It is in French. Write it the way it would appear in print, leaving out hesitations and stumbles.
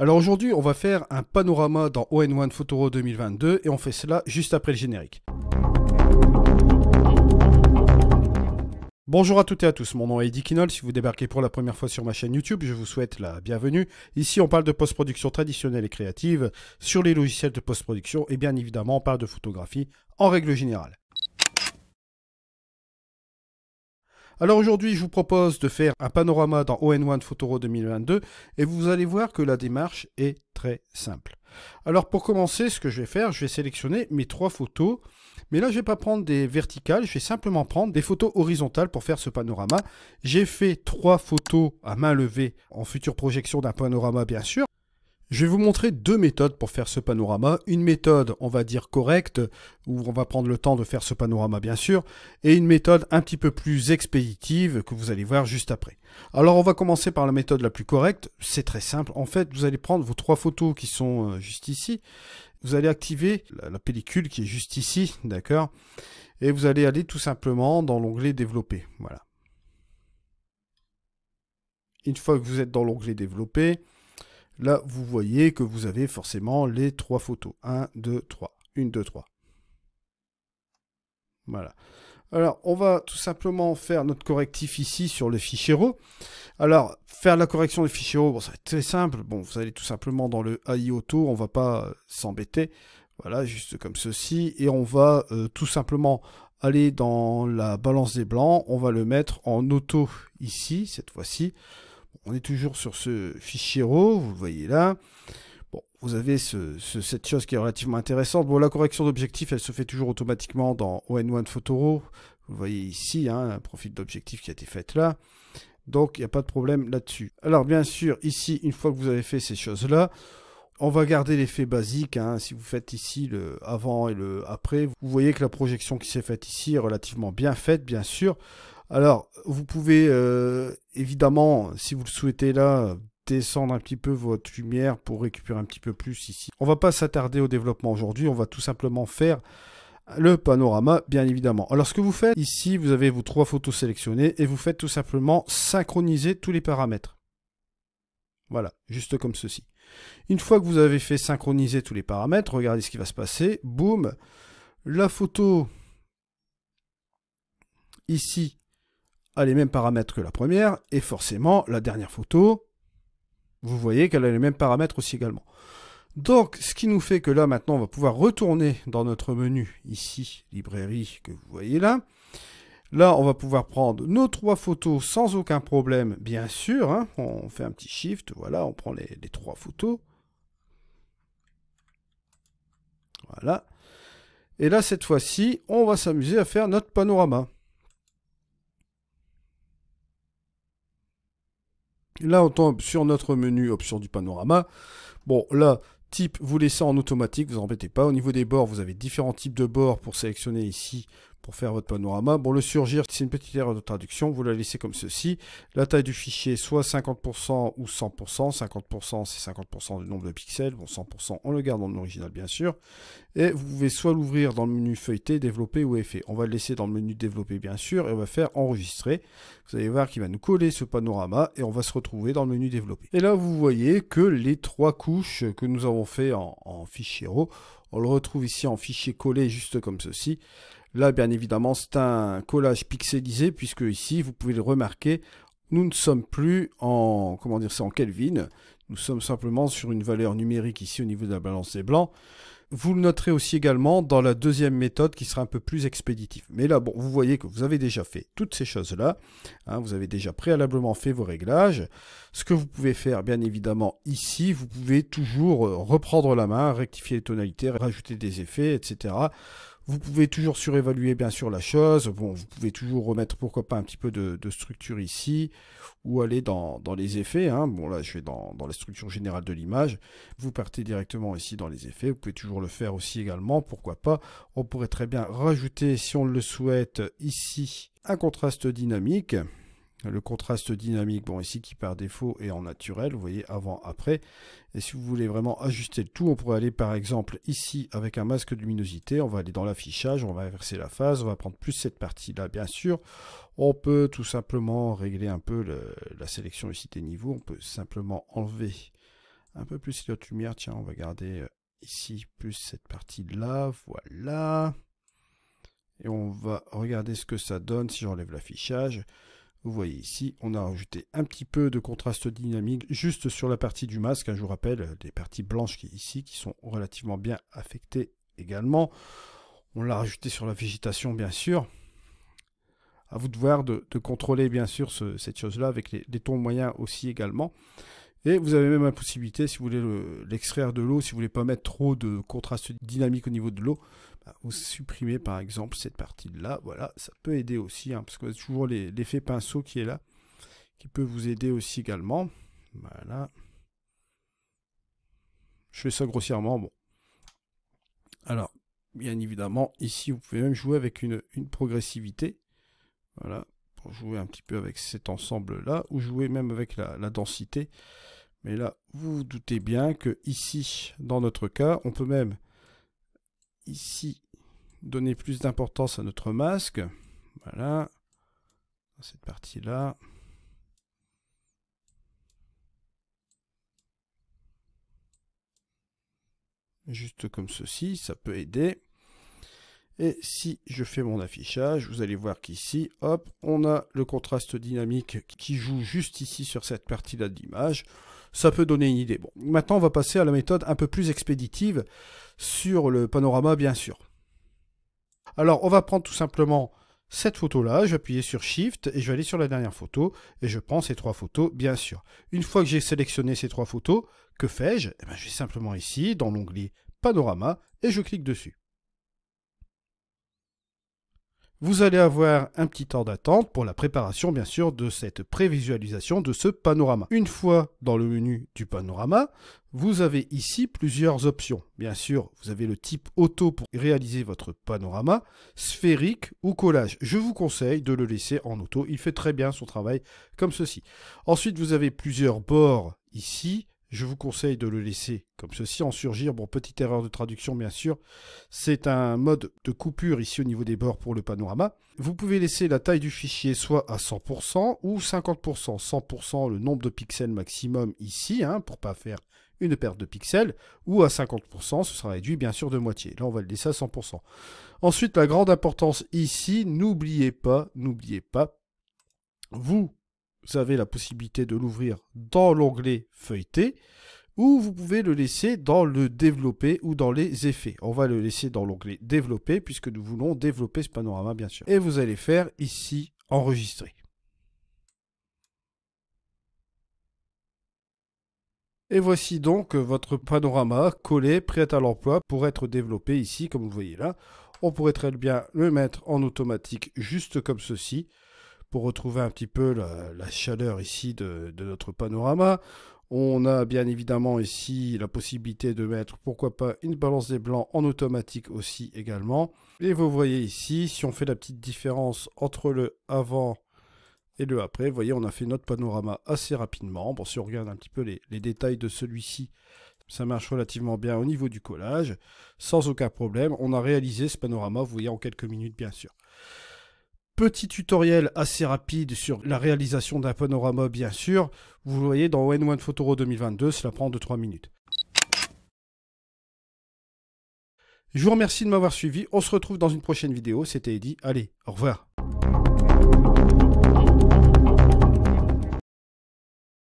Alors aujourd'hui, on va faire un panorama dans All-in-One Photoro 2022 et on fait cela juste après le générique. Bonjour à toutes et à tous, mon nom est Eddie Kinol. Si vous débarquez pour la première fois sur ma chaîne YouTube, je vous souhaite la bienvenue. Ici, on parle de post-production traditionnelle et créative sur les logiciels de post-production et bien évidemment, on parle de photographie en règle générale. Alors aujourd'hui, je vous propose de faire un panorama dans All-in-One Photoro 2022 et vous allez voir que la démarche est très simple. Alors pour commencer, ce que je vais faire, je vais sélectionner mes 3 photos. Mais là, je ne vais pas prendre des verticales, je vais simplement prendre des photos horizontales pour faire ce panorama. J'ai fait 3 photos à main levée en future projection d'un panorama, bien sûr. Je vais vous montrer 2 méthodes pour faire ce panorama. Une méthode, on va dire correcte, où on va prendre le temps de faire ce panorama, bien sûr, et une méthode un petit peu plus expéditive que vous allez voir juste après. Alors, on va commencer par la méthode la plus correcte. C'est très simple. En fait, vous allez prendre vos 3 photos qui sont juste ici. Vous allez activer la pellicule qui est juste ici, d'accord? Et vous allez aller tout simplement dans l'onglet développer. Voilà. Une fois que vous êtes dans l'onglet développer, là, vous voyez que vous avez forcément les 3 photos. 1, 2, 3. 1, 2, 3. Voilà. Alors, on va tout simplement faire notre correctif ici sur le fichier RAW. Alors, faire la correction des fichiers RAW, bon, ça va être très simple. Bon, vous allez tout simplement dans le AI Auto, on ne va pas s'embêter. Voilà, juste comme ceci. Et on va tout simplement aller dans la balance des blancs. On va le mettre en auto ici, cette fois-ci. On est toujours sur ce fichier RAW, vous le voyez là. Bon, vous avez cette chose qui est relativement intéressante. Bon, la correction d'objectif, elle se fait toujours automatiquement dans All-in-One Photoro. Vous voyez ici, hein, un profil d'objectif qui a été fait là. Donc, il n'y a pas de problème là-dessus. Alors, bien sûr, ici, une fois que vous avez fait ces choses-là, on va garder l'effet basique. Hein. Si vous faites ici le avant et le après, vous voyez que la projection qui s'est faite ici est relativement bien faite, bien sûr. Alors, vous pouvez évidemment, si vous le souhaitez là, descendre un petit peu votre lumière pour récupérer un petit peu plus ici. On ne va pas s'attarder au développement aujourd'hui, on va tout simplement faire le panorama, bien évidemment. Alors, ce que vous faites ici, vous avez vos 3 photos sélectionnées et vous faites tout simplement synchroniser tous les paramètres. Voilà, juste comme ceci. Une fois que vous avez fait synchroniser tous les paramètres, regardez ce qui va se passer. Boum, la photo ici a les mêmes paramètres que la première, et forcément, la dernière photo, vous voyez qu'elle a les mêmes paramètres aussi également. Donc, ce qui nous fait que là, maintenant, on va pouvoir retourner dans notre menu, ici, librairie, que vous voyez là. Là, on va pouvoir prendre nos 3 photos sans aucun problème, bien sûr. Hein. On fait un petit shift, voilà, on prend les 3 photos. Voilà. Et là, cette fois-ci, on va s'amuser à faire notre panorama. Là, on tombe sur notre menu option du panorama. Bon, là, type, vous laissez en automatique, vous embêtez pas. Au niveau des bords, vous avez différents types de bords pour sélectionner ici, pour faire votre panorama. Bon, le surgir, c'est une petite erreur de traduction, vous la laissez comme ceci. La taille du fichier, soit 50% ou 100%. 50%, c'est 50% du nombre de pixels. Bon, 100%, on le garde dans l'original, bien sûr. Et vous pouvez soit l'ouvrir dans le menu feuilleté, développer ou effet. On va le laisser dans le menu développer, bien sûr, et on va faire enregistrer. Vous allez voir qu'il va nous coller ce panorama et on va se retrouver dans le menu développer. Et là, vous voyez que les 3 couches que nous avons fait en fichier RAW, on le retrouve ici en fichier collé, juste comme ceci. Là, bien évidemment, c'est un collage pixelisé, puisque ici, vous pouvez le remarquer, nous ne sommes plus en, comment dire ça, en Kelvin. Nous sommes simplement sur une valeur numérique ici au niveau de la balance des blancs. Vous le noterez aussi également dans la deuxième méthode qui sera un peu plus expéditive. Mais là, bon, vous voyez que vous avez déjà fait toutes ces choses-là. Hein, vous avez déjà préalablement fait vos réglages. Ce que vous pouvez faire, bien évidemment, ici, vous pouvez toujours reprendre la main, rectifier les tonalités, rajouter des effets, etc. Vous pouvez toujours surévaluer bien sûr la chose. Bon, vous pouvez toujours remettre pourquoi pas un petit peu de structure ici ou aller dans les effets. Hein. Bon là je vais dans la structure générale de l'image. Vous partez directement ici dans les effets. Vous pouvez toujours le faire aussi également. Pourquoi pas. On pourrait très bien rajouter si on le souhaite ici un contraste dynamique. Le contraste dynamique, bon ici qui par défaut est en naturel, vous voyez avant, après. Et si vous voulez vraiment ajuster le tout, on pourrait aller par exemple ici avec un masque de luminosité, on va aller dans l'affichage, on va inverser la phase, on va prendre plus cette partie-là bien sûr. On peut tout simplement régler un peu la sélection ici des niveaux, on peut simplement enlever un peu plus la lumière. Tiens, on va garder ici plus cette partie-là. Voilà. Et on va regarder ce que ça donne si j'enlève l'affichage. Vous voyez ici, on a rajouté un petit peu de contraste dynamique juste sur la partie du masque. Hein, je vous rappelle, les parties blanches qui ici qui sont relativement bien affectées également. On l'a rajouté sur la végétation, bien sûr. À vous de voir, de contrôler bien sûr cette chose-là avec les tons moyens aussi également. Et vous avez même la possibilité, si vous voulez l'extraire de l'eau, si vous voulez pas mettre trop de contraste dynamique au niveau de l'eau, bah, vous supprimez par exemple cette partie-là. Voilà, ça peut aider aussi, hein, parce que vous avez toujours l'effet pinceau qui est là, qui peut vous aider aussi également. Voilà. Je fais ça grossièrement, bon. Alors, bien évidemment, ici, vous pouvez même jouer avec une progressivité. Voilà, pour jouer un petit peu avec cet ensemble-là, ou jouer même avec la densité. Mais là, vous vous doutez bien que ici, dans notre cas, on peut même ici donner plus d'importance à notre masque. Voilà, dans cette partie-là. Juste comme ceci, ça peut aider. Et si je fais mon affichage, vous allez voir qu'ici, hop, on a le contraste dynamique qui joue juste ici sur cette partie-là de l'image. Ça peut donner une idée. Bon, maintenant, on va passer à la méthode un peu plus expéditive sur le panorama, bien sûr. Alors, on va prendre tout simplement cette photo-là. Je vais appuyer sur Shift et je vais aller sur la dernière photo. Et je prends ces 3 photos, bien sûr. Une fois que j'ai sélectionné ces 3 photos, que fais-je? Eh bien, je vais simplement ici, dans l'onglet Panorama, et je clique dessus. Vous allez avoir un petit temps d'attente pour la préparation, bien sûr, de cette prévisualisation de ce panorama. Une fois dans le menu du panorama, vous avez ici plusieurs options. Bien sûr, vous avez le type auto pour réaliser votre panorama, sphérique ou collage. Je vous conseille de le laisser en auto. Il fait très bien son travail comme ceci. Ensuite, vous avez plusieurs bords ici. Je vous conseille de le laisser comme ceci en surgir. Bon, petite erreur de traduction, bien sûr. C'est un mode de coupure ici au niveau des bords pour le panorama. Vous pouvez laisser la taille du fichier soit à 100% ou 50%. 100% le nombre de pixels maximum ici, hein, pour ne pas faire une perte de pixels. Ou à 50%, ce sera réduit bien sûr de moitié. Là, on va le laisser à 100%. Ensuite, la grande importance ici, n'oubliez pas, vous avez la possibilité de l'ouvrir dans l'onglet feuilleté ou vous pouvez le laisser dans le développer ou dans les effets. On va le laisser dans l'onglet développer puisque nous voulons développer ce panorama bien sûr. Et vous allez faire ici enregistrer. Et voici donc votre panorama collé, prêt à l'emploi pour être développé ici comme vous voyez là. On pourrait très bien le mettre en automatique juste comme ceci, pour retrouver un petit peu la chaleur ici de notre panorama. On a bien évidemment ici la possibilité de mettre, pourquoi pas, une balance des blancs en automatique aussi également. Et vous voyez ici, si on fait la petite différence entre le avant et le après, vous voyez, on a fait notre panorama assez rapidement. Bon, si on regarde un petit peu les détails de celui-ci, ça marche relativement bien au niveau du collage, sans aucun problème. On a réalisé ce panorama, vous voyez, en quelques minutes, bien sûr. Petit tutoriel assez rapide sur la réalisation d'un panorama, bien sûr. Vous voyez, dans N1 Photoro 2022, cela prend 2-3 minutes. Je vous remercie de m'avoir suivi. On se retrouve dans une prochaine vidéo. C'était Eddy. Allez, au revoir.